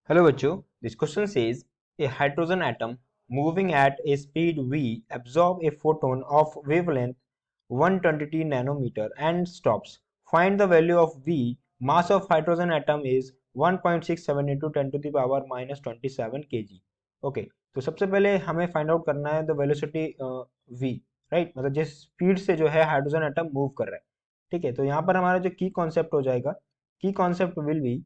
Hello बच्चों, this question says a hydrogen atom moving at a speed v absorb a photon of wavelength 120 nanometer and stops. Find the value of v. Mass of hydrogen atom is 1.67 into 10 to the power minus 27 kg. Okay, तो सबसे पहले हमें find out करना है the velocity v, right, मतलब जिस speed से जो है हाइड्रोजन एटम मूव कर रहा है. ठीक है, तो यहाँ पर हमारा जो की कॉन्सेप्ट हो जाएगा, की कॉन्सेप्ट विल बी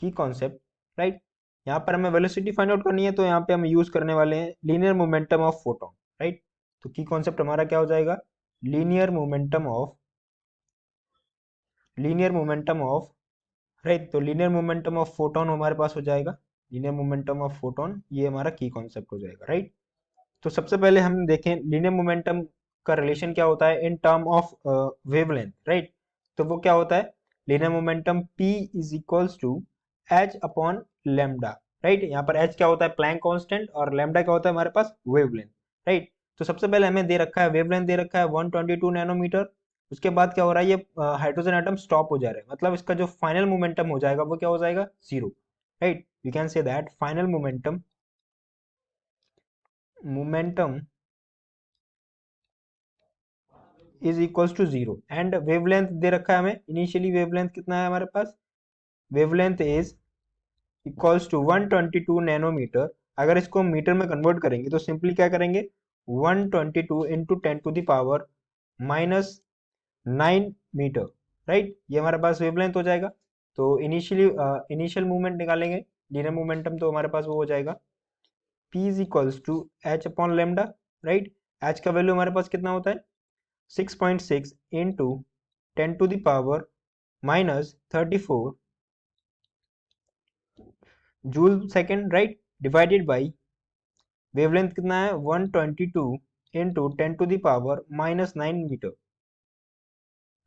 की कॉन्सेप्ट, राइट. यहाँ पर हमें वेलोसिटी फाइंड आउट करनी है, तो यहाँ पे हम यूज करने वाले हैं linear momentum of photon, right. तो की कॉन्सेप्ट हमारा क्या हो जाएगा, linear momentum of, linear momentum of, right. तो लीनियर मोमेंटम ऑफ फोटोन हमारे पास हो जाएगा, लीनियर मोमेंटम ऑफ फोटोन, ये हमारा की कॉन्सेप्ट हो जाएगा, राइट. तो सबसे पहले हम देखें लीनियर मोमेंटम का रिलेशन क्या होता है in term of wavelength, right. तो वो क्या होता है, linear momentum p is equals to h upon lambda, right. यहाँ पर h क्या होता है, प्लैंक कांस्टेंट, और लेमडा क्या होता है हमारे पास, वेवलेंथ, राइट. तो सबसे पहले हमें दे रखा है वेवलेंथ, दे रखा है 122 नैनोमीटर. उसके बाद क्या हो रहा है, ये हाइड्रोजन एटम स्टॉप हो जा रहा है, मतलब इसका जो फाइनल मोमेंटम हो जाएगा वो क्या हो जाएगा, zero, right. We can say that final momentum, momentum is equals to zero. And wavelength दे रखा है हमें, इनिशियली वेवलेंथ कितना है हमारे पास, wavelength is equals to 122 nanometre. अगर इसको हम मीटर में कन्वर्ट करेंगे तो सिंपली क्या करेंगे, 122 into 10 to the power minus 9 metre, right. ये हमारे पास वेवलेंथ हो जाएगा. तो इनिशियली इनिशियल मूवमेंट निकालेंगे, लीनियर मोमेंटम, तो हमारे पास वो हो जाएगा p is equals to h upon lambda, right. h का वैल्यू हमारे पास कितना होता है, 6.6 into 10 to the power minus 34 joule second, right, divided by wavelength कितना है 122 into 10 to the power minus 9 metre,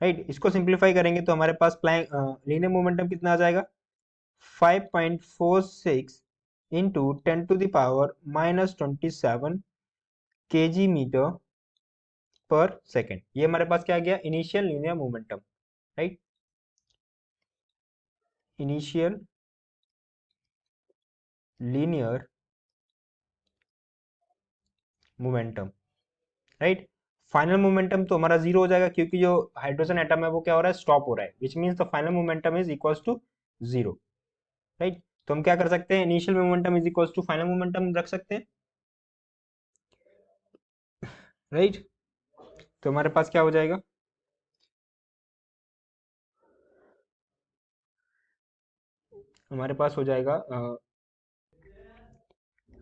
right. इसको सिंप्लीफाई करेंगे तो हमारे पास प्लैंक लीनियर मोमेंटम कितना आ जाएगा, 5.46 into 10 to the power minus 27 kg metre पर सेकेंड. ये हमारे पास क्या आ गया, initial linear momentum, right. Initial linear momentum, right. Final momentum तो हमारा जीरो हो जाएगा, क्योंकि जो हाइड्रोजन एटम है वो क्या हो रहा है, स्टॉप हो रहा है, which means the final momentum is equals to zero, right. तो हम क्या कर सकते हैं, initial momentum is equals to final momentum रख सकते हैं, राइट. तो हमारे पास क्या हो जाएगा, हमारे पास हो जाएगा,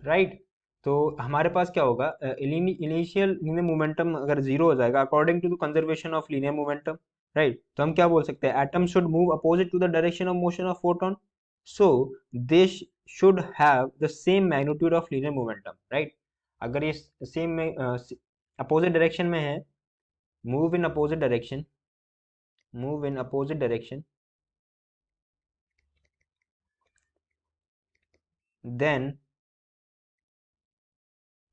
राइट. तो हमारे पास क्या होगा, इनिशियल लीनियर मोमेंटम अगर जीरो हो जाएगा according to the conservation of linear momentum, right. तो हम क्या बोल सकते हैं, atom should move opposite to the direction of motion of photon, so they should have the same magnitude of linear momentum, right. अगर ये सेम में opposite direction में है, move in opposite direction, move in opposite direction, then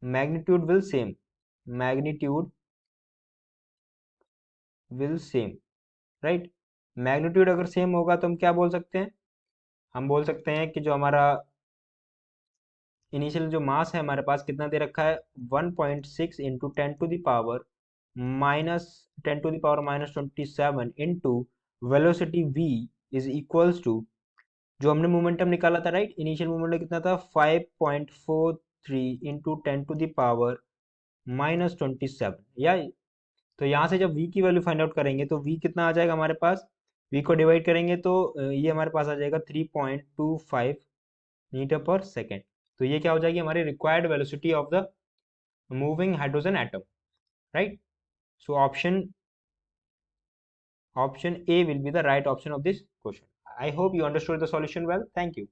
magnitude will same, magnitude will same, right. Magnitude अगर same होगा तो हम क्या बोल सकते हैं, हम बोल सकते हैं कि जो हमारा इनिशियल जो मास है हमारे पास कितना दे रखा है, 1.6 into 10 to the power minus 10 to the power minus 27 into velocity v is equals to, जो हमने मोमेंटम निकाला था, राइट, इनिशियल मोमेंटम कितना था 5.43 into 10 to the power minus 27, yeah. तो यहाँ से जब v की वैल्यू फाइंड आउट करेंगे तो v कितना आ जाएगा हमारे पास, v को डिवाइड करेंगे तो ये हमारे पास आ जाएगा 3.25 मीटर पर सेकेंड. तो ये क्या हो जाएगी, हमारी required velocity of the moving hydrogen atom, right. So option A will be the right option of this question. I hope you understood the solution well. Thank you.